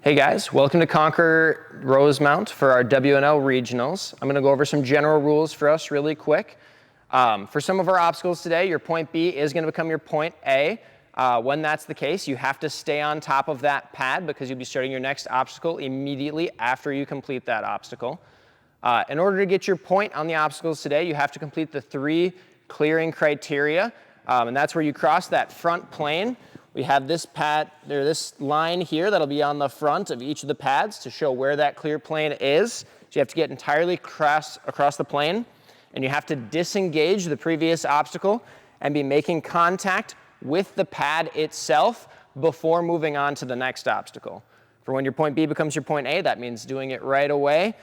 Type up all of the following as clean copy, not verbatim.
Hey guys, welcome to Conquer Rosemount for our WNL Regionals. I'm going to go over some general rules for us really quick. For some of our obstacles today, your point B is going to become your point A. When that's the case, you have to stay on top of that pad because you'll be starting your next obstacle immediately after you complete that obstacle. In order to get your point on the obstacles today, you have to complete the 3 clearing criteria, and that's where you cross that front plane. We have this pad, this line here that'll be on the front of each of the pads to show where that clear plane is. So you have to get entirely across the plane, and you have to disengage the previous obstacle and be making contact with the pad itself before moving on to the next obstacle. For when your point B becomes your point A, that means doing it right away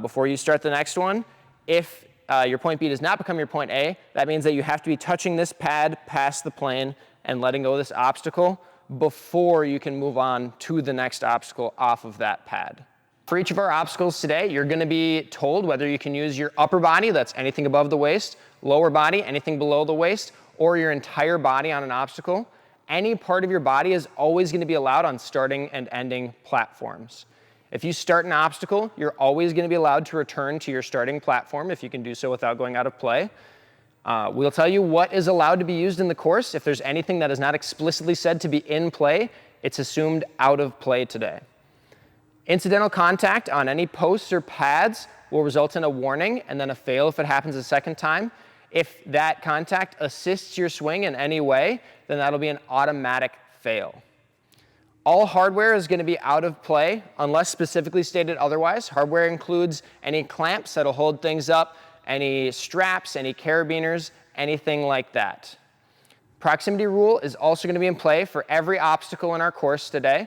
before you start the next one. If your point B does not become your point A, that means that you have to be touching this pad past the plane and letting go of this obstacle before you can move on to the next obstacle off of that pad. For each of our obstacles today, you're going to be told whether you can use your upper body, that's anything above the waist, lower body, anything below the waist, or your entire body on an obstacle. Any part of your body is always going to be allowed on starting and ending platforms. If you start an obstacle, you're always going to be allowed to return to your starting platform if you can do so without going out of play. We'll tell you what is allowed to be used in the course. If there's anything that is not explicitly said to be in play, it's assumed out of play today. Incidental contact on any posts or pads will result in a warning and then a fail if it happens a second time. If that contact assists your swing in any way, then that'll be an automatic fail. All hardware is going to be out of play unless specifically stated otherwise. Hardware includes any clamps that'll hold things up, any straps, any carabiners, anything like that. Proximity rule is also going to be in play for every obstacle in our course today.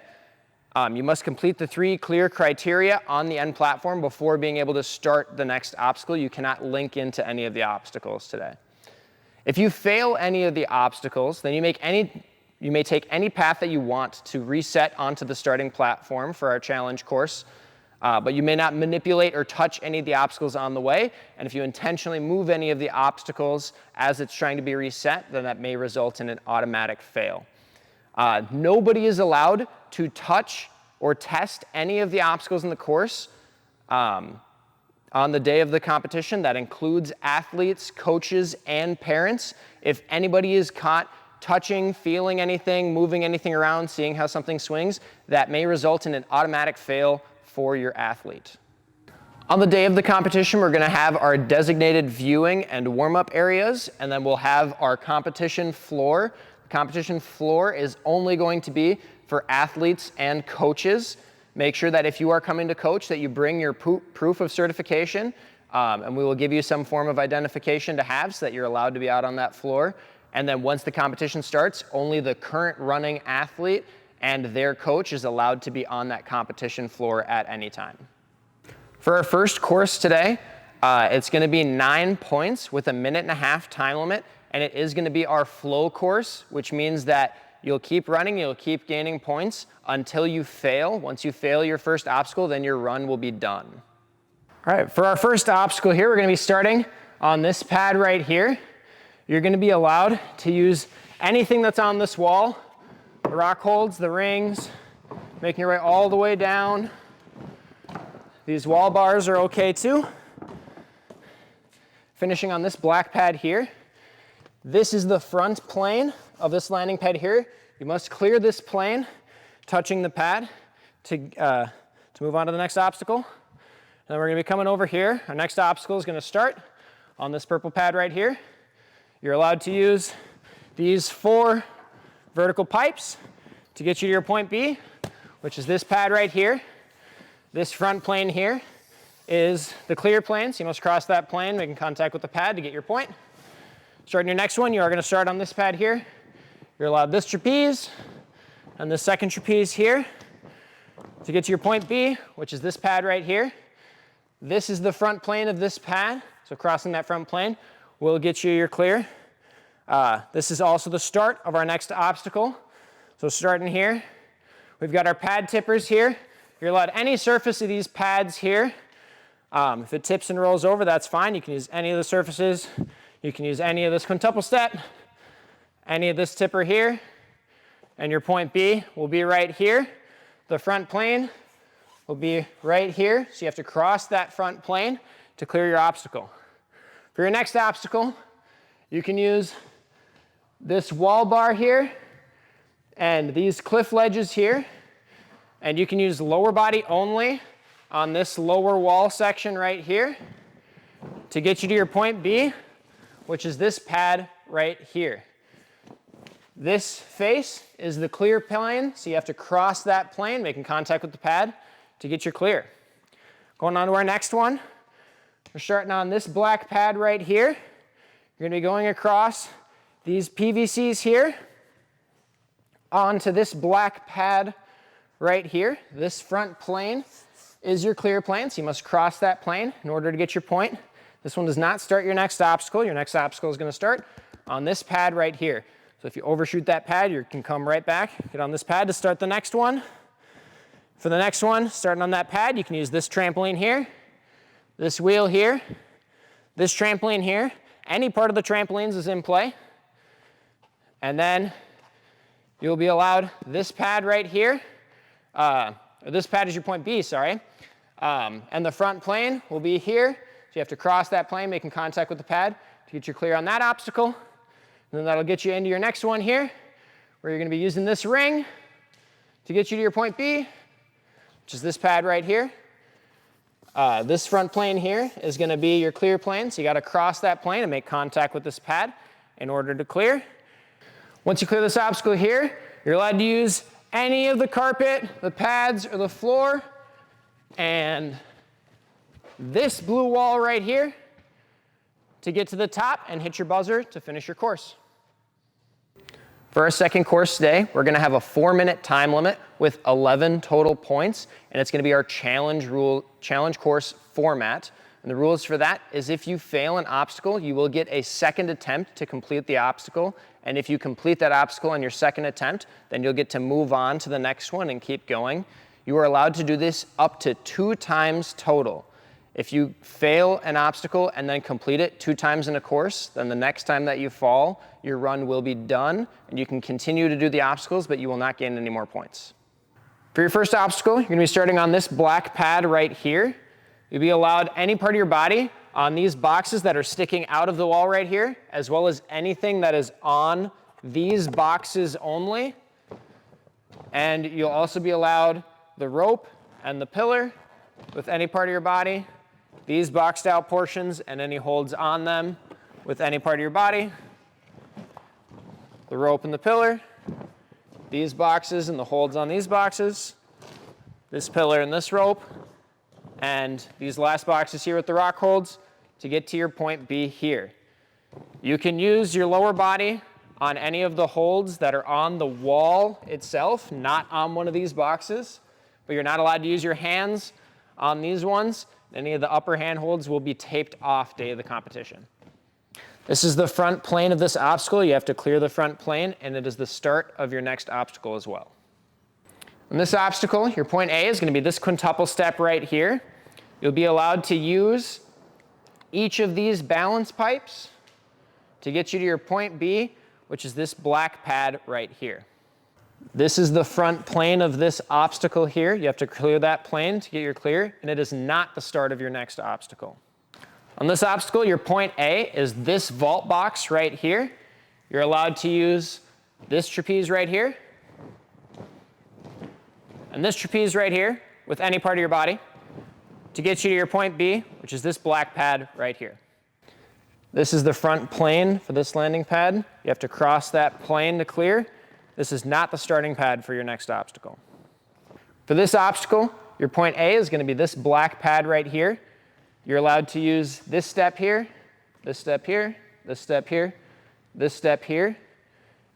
You must complete the 3 clear criteria on the end platform before being able to start the next obstacle. You cannot link into any of the obstacles today. If you fail any of the obstacles, then you may take any path that you want to reset onto the starting platform for our challenge course. But you may not manipulate or touch any of the obstacles on the way. And if you intentionally move any of the obstacles as it's trying to be reset, then that may result in an automatic fail. Nobody is allowed to touch or test any of the obstacles in the course on the day of the competition. That includes athletes, coaches, and parents. If anybody is caught touching, feeling anything, moving anything around, seeing how something swings, that may result in an automatic fail for your athlete. On the day of the competition, we're going to have our designated viewing and warm-up areas, and then we'll have our competition floor. The competition floor is only going to be for athletes and coaches. Make sure that if you are coming to coach that you bring your proof of certification, and we will give you some form of identification to have so that you're allowed to be out on that floor. And then once the competition starts, only the current running athlete and their coach is allowed to be on that competition floor at any time. For our first course today, it's going to be 9 points with a 1.5-minute time limit, and it is going to be our flow course, which means that you'll keep running, you'll keep gaining points until you fail. Once you fail your first obstacle, then your run will be done. All right, for our first obstacle here, we're going to be starting on this pad right here. You're going to be allowed to use anything that's on this wall. The rock holds, the rings, making your way all the way down. These wall bars are okay too. Finishing on this black pad here. This is the front plane of this landing pad here. You must clear this plane, touching the pad to move on to the next obstacle. And then we're going to be coming over here. Our next obstacle is going to start on this purple pad right here. You're allowed to use these 4 vertical pipes to get you to your point B, which is this pad right here. This front plane here is the clear plane, so you must cross that plane, making contact with the pad to get your point. Starting your next one, you are going to start on this pad here. You're allowed this trapeze and this second trapeze here to get to your point B, which is this pad right here. This is the front plane of this pad, so crossing that front plane will get you your clear. This is also the start of our next obstacle. So starting here, we've got our pad tippers here. You're allowed any surface of these pads here. If it tips and rolls over, that's fine. You can use any of the surfaces. You can use any of this quintuple step, any of this tipper here, and your point B will be right here. The front plane will be right here, so you have to cross that front plane to clear your obstacle. For your next obstacle, you can use this wall bar here and these cliff ledges here, and you can use lower body only on this lower wall section right here to get you to your point B, which is this pad right here. This face is the clear plane, so you have to cross that plane, making contact with the pad to get your clear. Going on to our next one, we're starting on this black pad right here. You're going to be going across these PVCs here onto this black pad right here. This front plane is your clear plane, so you must cross that plane in order to get your point. This one does not start your next obstacle. Your next obstacle is going to start on this pad right here. So if you overshoot that pad, you can come right back, get on this pad to start the next one. For the next one, starting on that pad, you can use this trampoline here, this wheel here, this trampoline here. Any part of the trampolines is in play. And then you'll be allowed this pad right here. This pad is your point B, sorry. And the front plane will be here. So you have to cross that plane, making contact with the pad to get you clear on that obstacle. And then that'll get you into your next one here, where you're going to be using this ring to get you to your point B, which is this pad right here. This front plane here is going to be your clear plane, so you got to cross that plane and make contact with this pad in order to clear. Once you clear this obstacle here, you're allowed to use any of the carpet, the pads, or the floor, and this blue wall right here to get to the top and hit your buzzer to finish your course. For our second course today, we're going to have a 4-minute time limit with 11 total points, and it's going to be our challenge course format. And the rules for that is if you fail an obstacle, you will get a second attempt to complete the obstacle. And if you complete that obstacle on your second attempt, then you'll get to move on to the next one and keep going. You are allowed to do this up to 2 times total. If you fail an obstacle and then complete it 2 times in a course, then the next time that you fall, your run will be done, and you can continue to do the obstacles, but you will not gain any more points. For your first obstacle, you're going to be starting on this black pad right here. You'll be allowed any part of your body on these boxes that are sticking out of the wall right here, as well as anything that is on these boxes only. And you'll also be allowed the rope and the pillar with any part of your body, these boxed out portions and any holds on them with any part of your body, the rope and the pillar, these boxes and the holds on these boxes, this pillar and this rope, and these last boxes here with the rock holds to get to your point B here. You can use your lower body on any of the holds that are on the wall itself, not on one of these boxes, but you're not allowed to use your hands on these ones. Any of the upper hand holds will be taped off day of the competition. This is the front plane of this obstacle. You have to clear the front plane, and it is the start of your next obstacle as well. On this obstacle, your point A is going to be this quintuple step right here. You'll be allowed to use each of these balance pipes to get you to your point B, which is this black pad right here. This is the front plane of this obstacle here. You have to clear that plane to get your clear, and it is not the start of your next obstacle. On this obstacle, your point A is this vault box right here. You're allowed to use this trapeze right here and this trapeze right here with any part of your body to get you to your point B, which is this black pad right here. This is the front plane for this landing pad. You have to cross that plane to clear. This is not the starting pad for your next obstacle. For this obstacle, your point A is going to be this black pad right here. You're allowed to use this step here, this step here, this step here, this step here.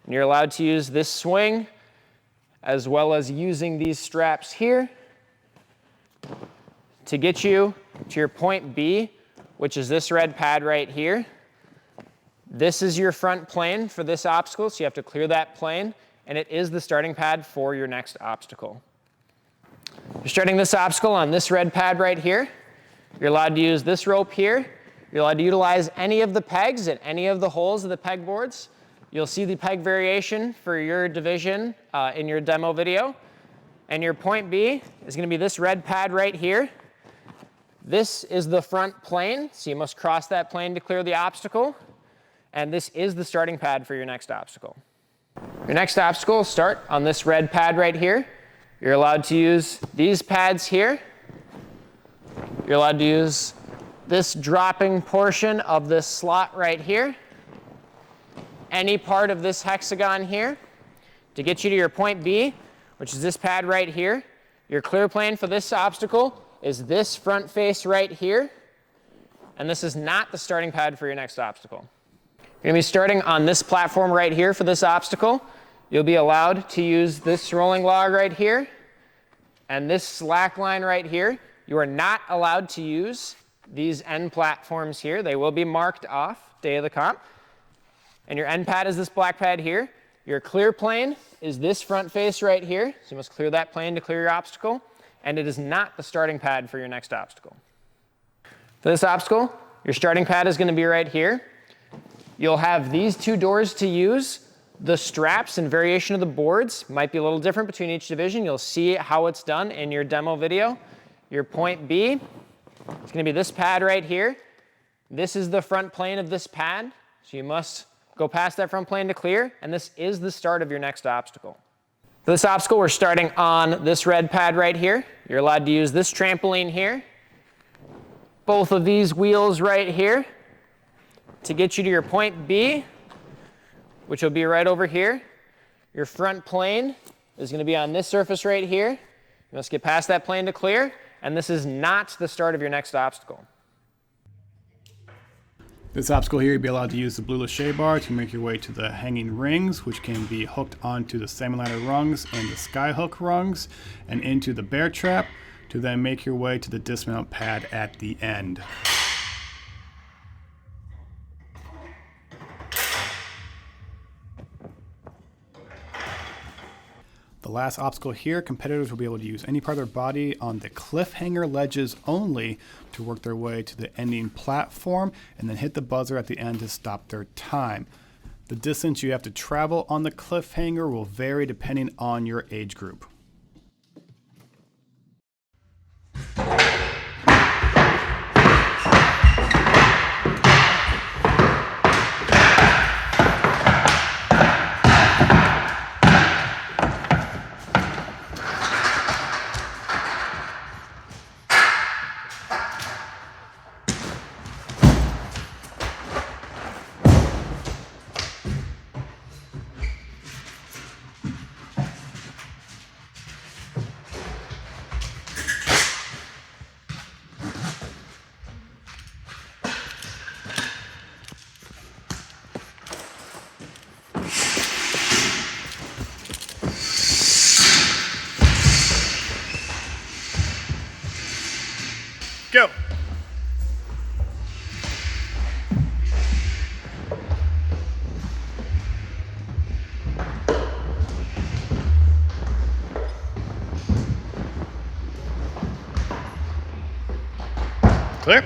And you're allowed to use this swing as well as using these straps here to get you to your point B, which is this red pad right here. This is your front plane for this obstacle, so you have to clear that plane, and it is the starting pad for your next obstacle. You're starting this obstacle on this red pad right here. You're allowed to use this rope here. You're allowed to utilize any of the pegs at any of the holes of the peg boards. You'll see the peg variation for your division in your demo video. And your point B is going to be this red pad right here. This is the front plane, so you must cross that plane to clear the obstacle. And this is the starting pad for your next obstacle. Your next obstacle will start on this red pad right here. You're allowed to use these pads here. You're allowed to use this dropping portion of this slot right here. Any part of this hexagon here to get you to your point B, which is this pad right here. Your clear plane for this obstacle is this front face right here. And this is not the starting pad for your next obstacle. You're going to be starting on this platform right here for this obstacle. You'll be allowed to use this rolling log right here and this slack line right here. You are not allowed to use these end platforms here. They will be marked off day of the comp. And your end pad is this black pad here. Your clear plane is this front face right here. So you must clear that plane to clear your obstacle. And it is not the starting pad for your next obstacle. For this obstacle, your starting pad is going to be right here. You'll have these two doors to use. The straps and variation of the boards might be a little different between each division. You'll see how it's done in your demo video. Your point B is going to be this pad right here. This is the front plane of this pad. So you must go past that front plane to clear. And this is the start of your next obstacle. For this obstacle, we're starting on this red pad right here. You're allowed to use this trampoline here. Both of these wheels right here to get you to your point B, which will be right over here. Your front plane is going to be on this surface right here. You must get past that plane to clear. And this is not the start of your next obstacle. This obstacle here, you'll be allowed to use the blue lachet bar to make your way to the hanging rings, which can be hooked onto the salmon ladder rungs and the sky hook rungs, and into the bear trap to then make your way to the dismount pad at the end. The last obstacle here, competitors will be able to use any part of their body on the cliffhanger ledges only to work their way to the ending platform and then hit the buzzer at the end to stop their time. The distance you have to travel on the cliffhanger will vary depending on your age group. Go! Clear?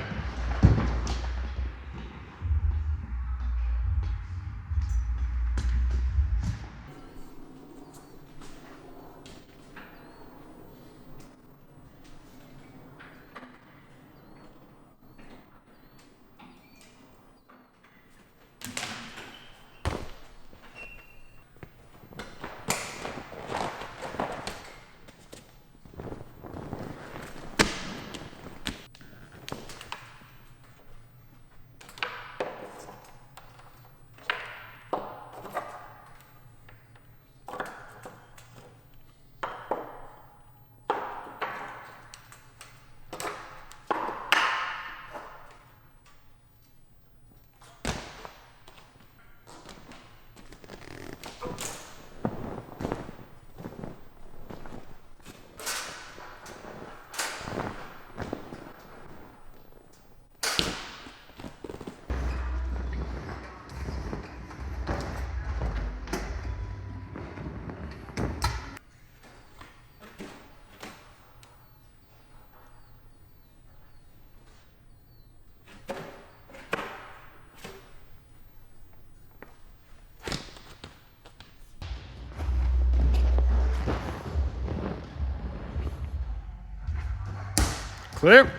Clear.